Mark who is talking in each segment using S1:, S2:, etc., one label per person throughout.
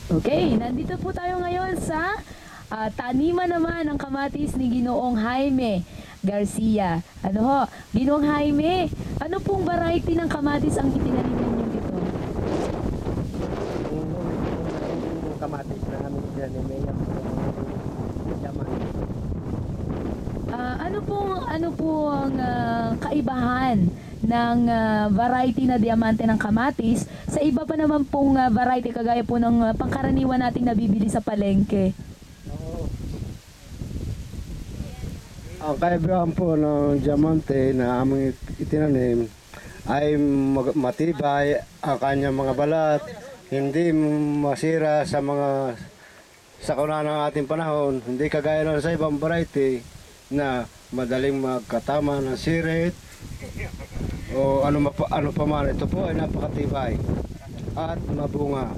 S1: Okay, nandito po tayo ngayon sa taniman naman ng kamatis ni Ginoong Jaime Garcia. Ano ho, Ginoong Jaime, ano pong variety ng kamatis ang itinanim ninyo dito?
S2: Yung kamatis na amin dyan, may yaman.
S1: Ano pong kaibahan ng variety na diamante ng kamatis sa iba pa naman pong variety kagaya po ng pangkaraniwan nating nabibili sa palengke?
S2: Ang kaibahan po ng diamante na aming itinanim ay matibay ang kanyang mga balat, hindi masira sa kauna ng ating panahon, hindi kagaya ng sa ibang variety na madaling magkatama ng sirit o ano pa man. Ito po ay napakatibay at mabunga.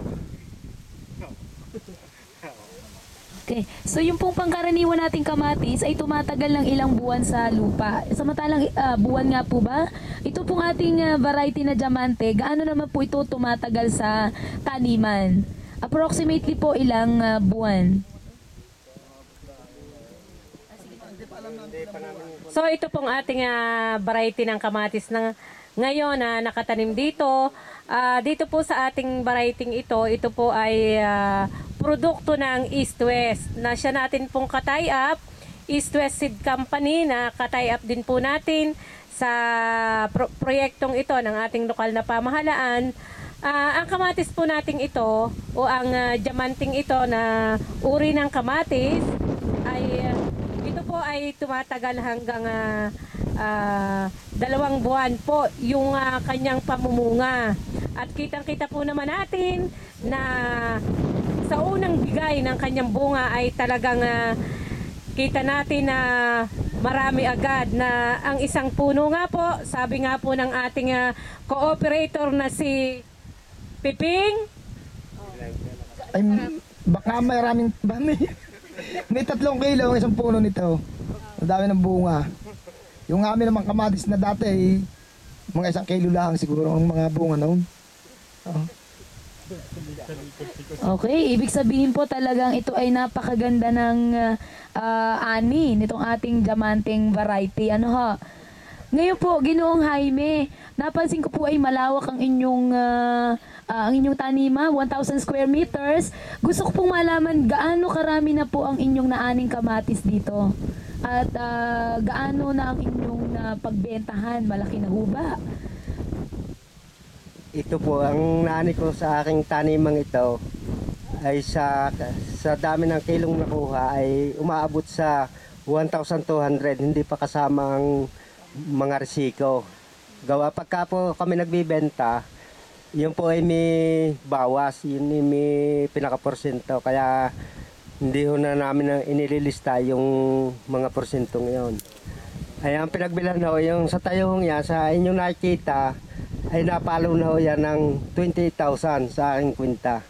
S1: Okay. So yung pong pangkaraniwan nating kamatis ay tumatagal ng ilang buwan sa lupa. Samantalang buwan nga po ba? Ito pong ating variety na diamante, gaano naman po ito tumatagal sa taniman? Approximately po ilang buwan?
S3: So ito pong ating variety ng kamatis na ngayon na nakatanim dito. Dito po sa ating variety ito po ay produkto ng East West na siya natin pong ka-tie up, East West Seed Company na ka-tie up din po natin sa proyektong ito ng ating lokal na pamahalaan. Ang kamatis po nating ito o ang diamanting ito na uri ng kamatis ay ito po ay tumatagal hanggang 2 buwan po yung kanyang pamumunga. At kitang-kita po naman natin na sa unang bigay ng kanyang bunga ay talagang kita natin na marami agad na ang isang puno nga po, sabi nga po ng ating cooperator na si Piping.
S4: Ay, baka maraming may 3 kilo ang isang puno nito. Ang dami ng bunga. Yung amin naman kamatis na dati ay mga 1 kilo lang siguro ang mga bunga noon.
S1: Okay, ibig sabihin po talagang ito ay napakaganda ng ani nitong ating diamanteng variety. Ano ho? Ngayon po, Ginoong Jaime, napansin ko po ay malawak ang inyong tanima, 1,000 square meters. Gusto ko pong malaman gaano karami na po ang inyong naaning kamatis dito. At gaano na ang inyong pagbentahan, malaki na ho ba?
S2: Ito po ang nani ko sa aking tanimang ito ay sa dami ng kilong nakuha ay umaabot sa 1,200, hindi pa kasama ang mga resiko. Gawa pagka po kami nagbibenta, yun po ay may bawas, yun ay may pinaka-porsyento, kaya hindi ho na namin inililista yung mga porsyento ngayon. Ay ang pinagbilan ho, yung sa tayong yan, sa inyong nakikita, ay napalo na ho yan ng 28,000 sa aking kwenta.